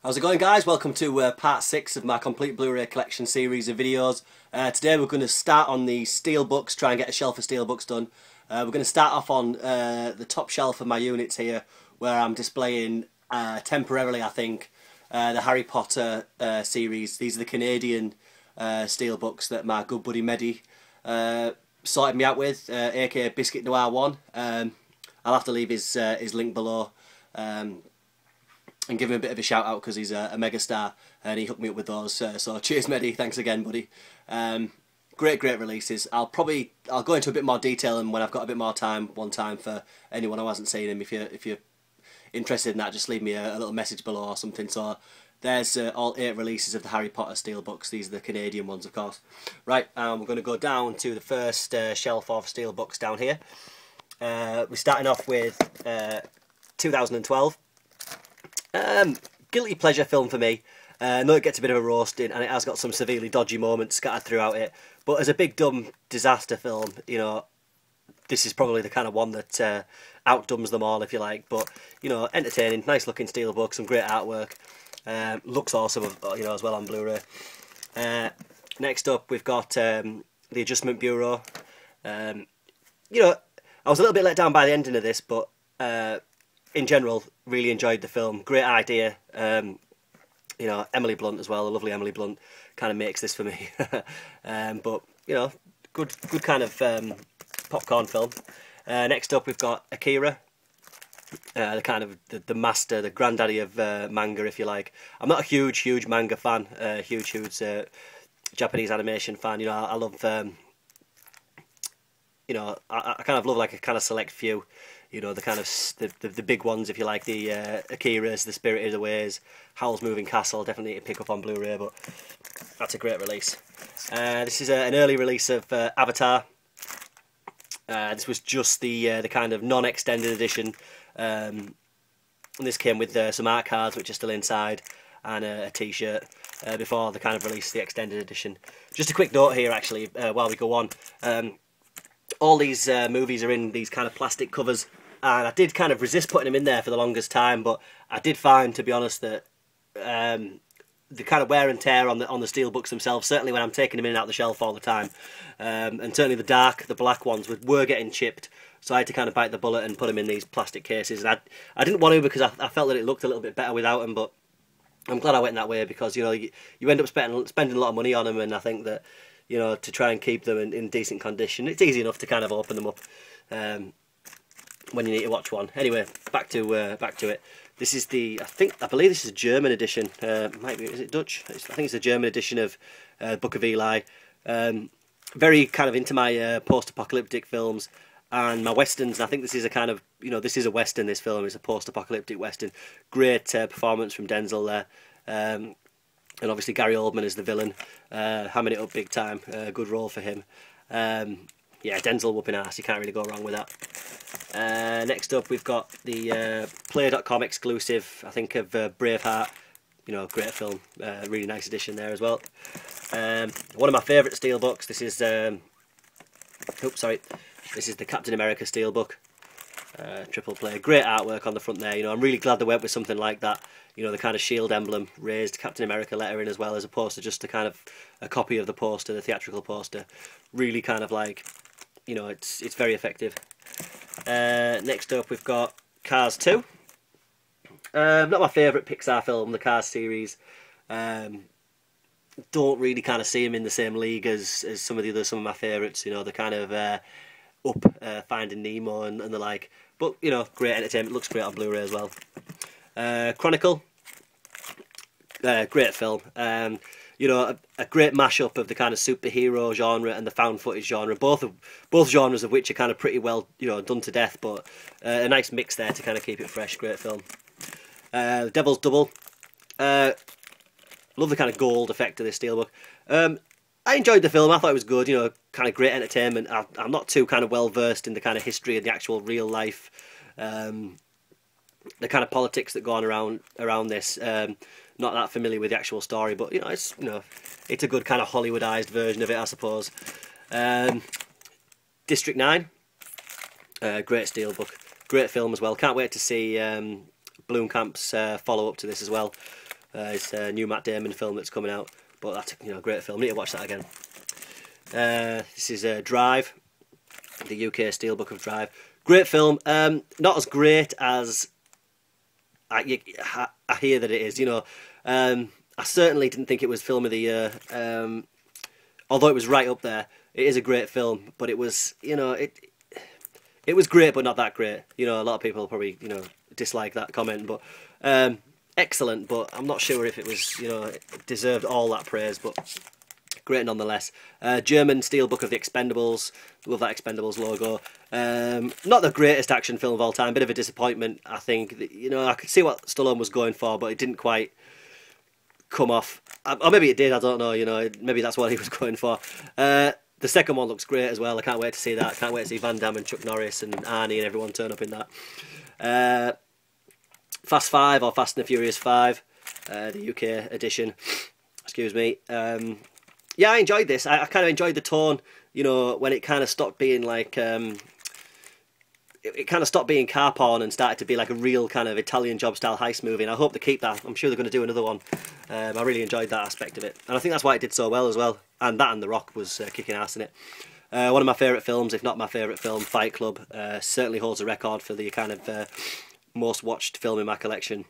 How's it going, guys? Welcome to part 6 of my complete Blu-ray collection series of videos. Today we're going to start on the Steelbooks, try and get a shelf of Steelbooks done. We're going to start off on the top shelf of my units here, where I'm displaying temporarily, I think, the Harry Potter series. These are the Canadian Steelbooks that my good buddy Mehdi sorted me out with, aka Biscuit Noir 1. I'll have to leave his link below. And give him a bit of a shout out because he's a mega star and he hooked me up with those. So cheers, Mehdi. Thanks again, buddy. Great releases. I'll go into a bit more detail and when I've got a bit more time, one time for anyone who hasn't seen him. If you're interested in that, just leave me a little message below or something. So there's all 8 releases of the Harry Potter Steelbooks. These are the Canadian ones, of course. Right, we're going to go down to the first shelf of Steelbooks down here. We're starting off with 2012. Guilty pleasure film for me. I know it gets a bit of a roasting and it has got some severely dodgy moments scattered throughout it, but as a big dumb disaster film, you know, this is probably the kind of one that outdumbs them all, if you like. But you know, entertaining, nice looking steelbook, some great artwork, looks awesome, you know, as well on Blu-ray. Next up, we've got the Adjustment Bureau. You know, I was a little bit let down by the ending of this, but in general, really enjoyed the film. Great idea. You know, Emily Blunt as well, the lovely Emily Blunt, kind of makes this for me. But you know, good kind of popcorn film. Next up, we've got Akira, the kind of the master, the granddaddy of manga, if you like. I'm not a huge manga fan, huge Japanese animation fan. You know, I love. You know, I kind of love like a kind of select few. You know, the kind of the big ones, if you like, the Akiras, the Spirited Aways, Howl's Moving Castle. Definitely need to pick up on Blu-ray, but that's a great release. This is an early release of Avatar. This was just the kind of non-extended edition. And this came with some art cards, which are still inside, and a T-shirt before the kind of release the extended edition. Just a quick note here, actually, while we go on. All these movies are in these kind of plastic covers, and I did kind of resist putting them in there for the longest time, but I did find, to be honest, that the kind of wear and tear on the steelbooks themselves, certainly when I'm taking them in and out of the shelf all the time, and certainly the black ones were getting chipped, so I had to kind of bite the bullet and put them in these plastic cases. And I didn't want to, because I felt that it looked a little bit better without them, but I'm glad I went that way, because you know, you end up spending a lot of money on them, and I think that, you know, to try and keep them in decent condition, it's easy enough to kind of open them up when you need to watch one. Anyway, back to it. This is I believe this is a German edition. Might be, is it Dutch? I think it's a German edition of Book of Eli. Very kind of into my post-apocalyptic films and my westerns. And I think this is a kind of, you know, this is a western. This film is a post-apocalyptic western. Great performance from Denzel there. And obviously Gary Oldman is the villain, hamming it up big time. Good role for him. Yeah, Denzel whooping ass. You can't really go wrong with that. Next up, we've got the Play.com exclusive, I think, of Braveheart. You know, great film. Really nice edition there as well. One of my favourite steelbooks. This is oops, sorry. This is the Captain America steelbook. Triple play. Great artwork on the front there. You know, I'm really glad they went with something like that. You know, the kind of shield emblem, raised Captain America lettering as well, as opposed to just a kind of a copy of the poster, the theatrical poster. Really kind of like, you know, it's very effective. Next up, we've got Cars 2. Not my favourite Pixar film, the Cars series. Don't really kind of see them in the same league as some of my favourites. You know, the kind of Up, Finding Nemo and the like. But, you know, great entertainment. Looks great on Blu-ray as well. Chronicle, great film. You know, a great mashup of the kind of superhero genre and the found footage genre. Both genres of which are kind of pretty well, you know, done to death. But a nice mix there to kind of keep it fresh. Great film. Devil's Double. Love the kind of gold effect of this steelbook. I enjoyed the film. I thought it was good. You know, kind of great entertainment. I'm not too kind of well versed in the kind of history and the actual real life, the kind of politics that go on around this. Not that familiar with the actual story, but you know, it's a good kind of Hollywoodized version of it, I suppose. District 9, great steelbook, great film as well. Can't wait to see Blomkamp's follow up to this as well. It's a new Matt Damon film that's coming out, but that's a great film. I need to watch that again. This is Drive, the UK Steelbook of Drive. Great film. Not as great as I hear that it is. I certainly didn't think it was film of the year. Although it was right up there, it is a great film. But it was, it was great, but not that great. A lot of people probably, dislike that comment. But excellent. But I'm not sure if it was, it deserved all that praise. But great nonetheless. German Steelbook of the Expendables. Love that Expendables logo. Not the greatest action film of all time. Bit of a disappointment, I think. I could see what Stallone was going for, but it didn't quite come off. Or maybe it did, I don't know. Maybe that's what he was going for. The second one looks great as well. I can't wait to see that. Can't wait to see Van Damme and Chuck Norris and Arnie and everyone turn up in that. Fast 5 or Fast and the Furious 5, the UK edition. Excuse me. Yeah, I enjoyed this. I kind of enjoyed the tone, when it kind of stopped being like, it kind of stopped being car porn and started to be like a real kind of Italian job style heist movie. And I hope they keep that. I'm sure they're going to do another one. I really enjoyed that aspect of it. And I think that's why it did so well as well. And that and The Rock was kicking ass in it. One of my favourite films, if not my favourite film, Fight Club, certainly holds a record for the kind of most watched film in my collection,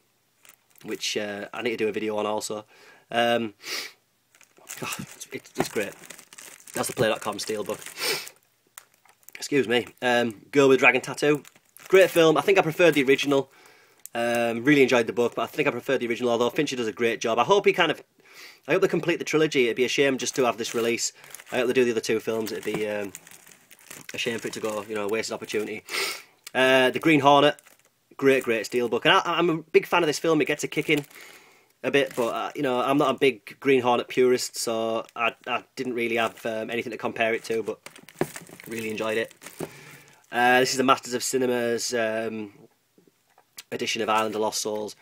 which I need to do a video on also. It's great. That's the Play.com Steelbook. Excuse me. Girl with Dragon Tattoo. Great film. I think I preferred the original. Really enjoyed the book, but I think I preferred the original, although Fincher does a great job. I hope they complete the trilogy. It'd be a shame just to have this release. I hope they do the other two films. It'd be a shame for it to go, wasted opportunity. The Green Hornet. Great Steelbook. And I'm a big fan of this film. It gets a kick in a bit, but I'm not a big Green Hornet purist, so I didn't really have anything to compare it to, but really enjoyed it. This is the Masters of Cinema's edition of Island of Lost Souls.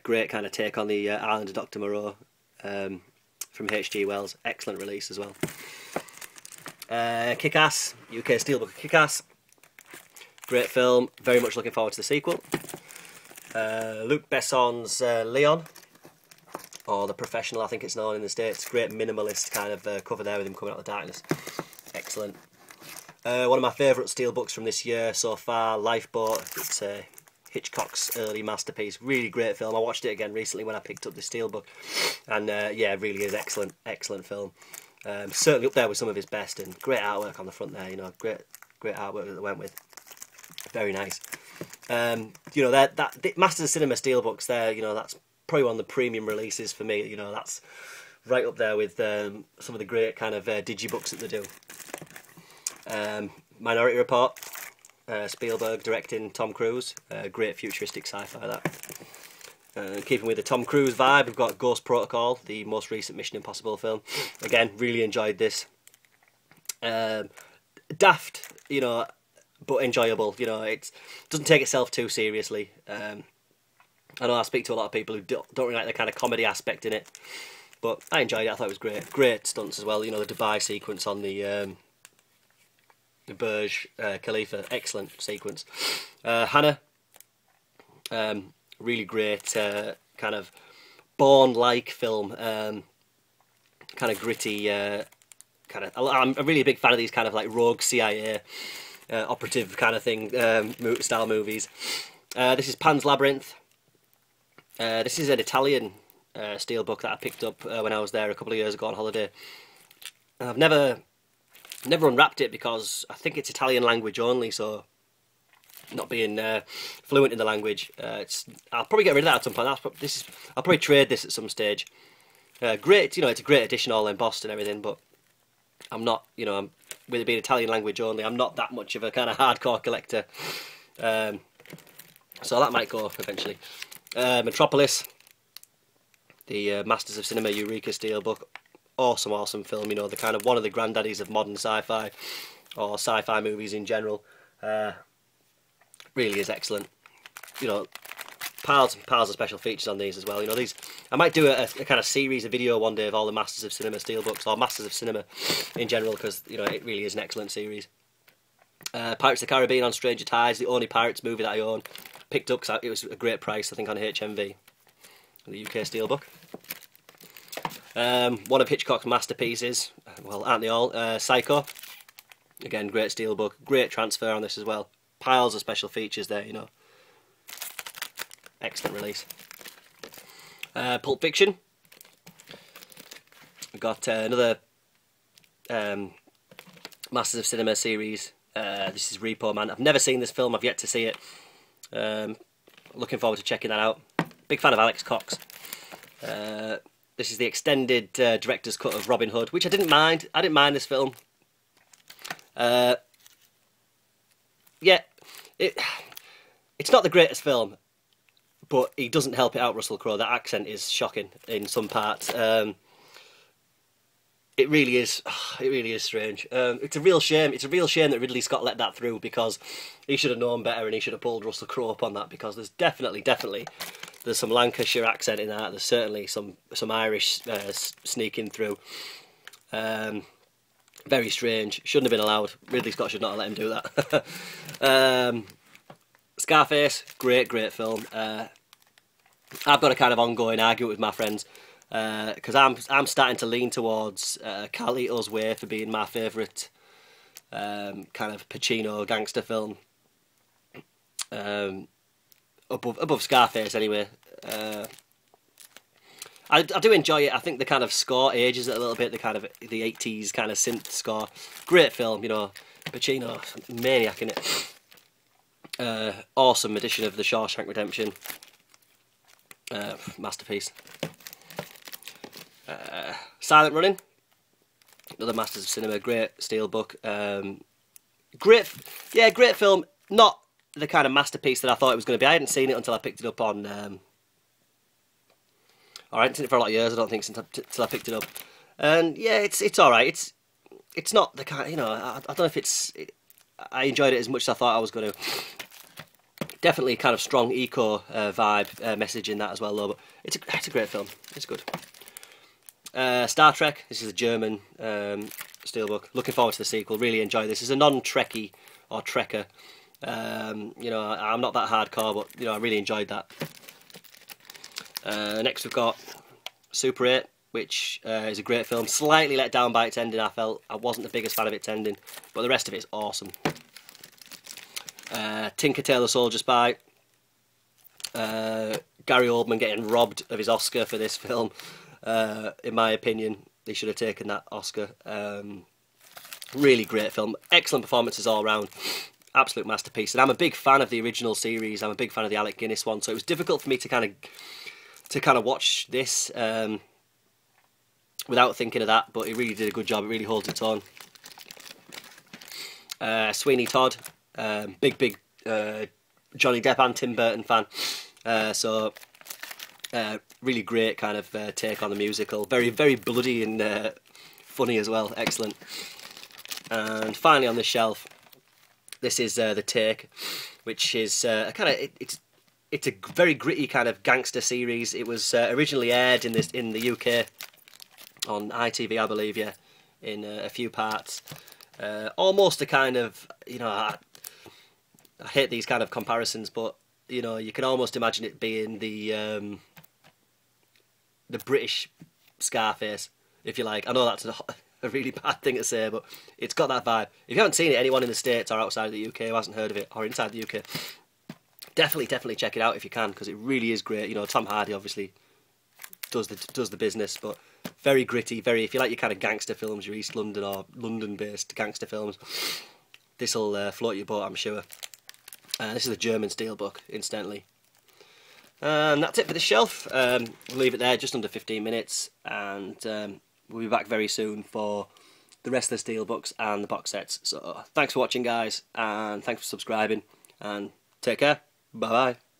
Great kind of take on the Island of Dr. Moreau from H.G. Wells. Excellent release as well. Kick-Ass, UK Steelbook of Kick-Ass. Great film. Very much looking forward to the sequel. Luc Besson's Leon, or The Professional, I think it's known in the States. Great minimalist kind of cover there with him coming out of the darkness. Excellent. One of my favourite steelbooks from this year so far, Lifeboat. It's Hitchcock's early masterpiece. Really great film. I watched it again recently when I picked up the steelbook, and yeah, it really is excellent. Excellent film. Certainly up there with some of his best, and great artwork on the front there. Great artwork that they went with. Very nice. That Masters of Cinema steelbooks there. That's probably one of the premium releases for me. That's right up there with some of the great kind of digibooks that they do. Minority Report, Spielberg directing Tom Cruise, great futuristic sci-fi that. Keeping with the Tom Cruise vibe, we've got Ghost Protocol, the most recent Mission Impossible film. Again, really enjoyed this. Daft, but enjoyable. It doesn't take itself too seriously. I know I speak to a lot of people who don't really like the kind of comedy aspect in it, but I enjoyed it. I thought it was great. Great stunts as well. The Dubai sequence on the Burj Khalifa, excellent sequence. Hannah, really great kind of Bourne-like film, kind of gritty, I'm a really big fan of these kind of like rogue CIA operative kind of thing style movies. This is Pan's Labyrinth. This is an Italian steelbook that I picked up when I was there a couple of years ago on holiday. I've never unwrapped it because I think it's Italian language only, so not being fluent in the language, I'll probably get rid of that at some point. I'll probably trade this at some stage. Great, it's a great edition, all embossed and everything, but I'm not, with it being Italian language only, I'm not that much of a kind of hardcore collector. So that might go eventually. Metropolis, the Masters of Cinema Eureka steelbook. Awesome film, the kind of one of the granddaddies of modern sci-fi, or sci-fi movies in general. Really is excellent. Piles and piles of special features on these as well. I might do a kind of series, a video one day of all the Masters of Cinema steelbooks, or Masters of Cinema in general, because it really is an excellent series. Pirates of the Caribbean on Stranger Tides, the only Pirates movie that I own. Picked up because it was a great price, I think, on HMV. the UK Steelbook. One of Hitchcock's masterpieces, well, aren't they all? Psycho. Again, great Steelbook, great transfer on this as well. Piles of special features there, you know. Excellent release. Pulp Fiction. We've got another Masters of Cinema series. This is Repo Man. I've never seen this film, I've yet to see it. Looking forward to checking that out. Big fan of Alex Cox. This is the extended director's cut of Robin Hood, which I didn't mind. I didn't mind this film. Yeah, it's not the greatest film, but he doesn't help it out, Russell Crowe. That accent is shocking in some parts. It really is. It really is strange. It's a real shame. It's a real shame that Ridley Scott let that through, because he should have known better and he should have pulled Russell Crowe up on that, because there's definitely there's some Lancashire accent in that. There's certainly some Irish sneaking through. Very strange. Shouldn't have been allowed. Ridley Scott should not have let him do that. Scarface, great film. I've got a kind of ongoing argument with my friends, because I'm starting to lean towards Carlito's Way for being my favourite kind of Pacino gangster film, above Scarface anyway. I do enjoy it. I think the kind of score ages it a little bit, the 80s kind of synth score. Great film, you know. Pacino, maniac in it. Awesome edition of The Shawshank Redemption. Masterpiece. Silent Running, another Masters of Cinema, great Steelbook. Great film. Not the kind of masterpiece that I thought it was going to be. I hadn't seen it until I picked it up on. I hadn't seen it for a lot of years, I don't think, until I picked it up. And yeah, it's all right. It's not the kind, you know. I don't know if it's. I enjoyed it as much as I thought I was going to. Definitely kind of strong eco vibe message in that as well, though. But it's a great film. It's good. Star Trek. This is a German Steelbook. Looking forward to the sequel. Really enjoy this. It's a non-Trekkie or Trekker. You know, I'm not that hardcore, but you know, I really enjoyed that. Next we've got Super 8, which is a great film. Slightly let down by its ending. I felt I wasn't the biggest fan of its ending, but the rest of it is awesome. Tinker Tailor Soldier Spy. Gary Oldman getting robbed of his Oscar for this film. In my opinion, they should have taken that Oscar. Really great film. Excellent performances all round. Absolute masterpiece. And I'm a big fan of the original series. I'm a big fan of the Alec Guinness one. So it was difficult for me to kind of watch this without thinking of that. But it really did a good job. It really holds its own. Sweeney Todd. Big Johnny Depp and Tim Burton fan. Really great kind of take on the musical. Very bloody and funny as well. Excellent. And finally on this shelf, this is The Take, which is it's a very gritty kind of gangster series. It was originally aired in the UK on ITV, I believe, yeah, in a few parts. Almost a kind of, you know, I hate these kind of comparisons, but you know, you can almost imagine it being the British Scarface, if you like. I know that's a really bad thing to say, but it's got that vibe. If you haven't seen it, anyone in the States or outside of the UK who hasn't heard of it, or inside the UK, definitely check it out if you can, because it really is great. You know, Tom Hardy obviously does the business, but very gritty, if you like your kind of gangster films, your East London or London-based gangster films, this'll float your boat, I'm sure. This is a German Steelbook, incidentally. And that's it for this shelf. We'll leave it there, just under 15 minutes, and we'll be back very soon for the rest of the Steelbooks and the box sets. So thanks for watching, guys, and thanks for subscribing, and take care. Bye bye.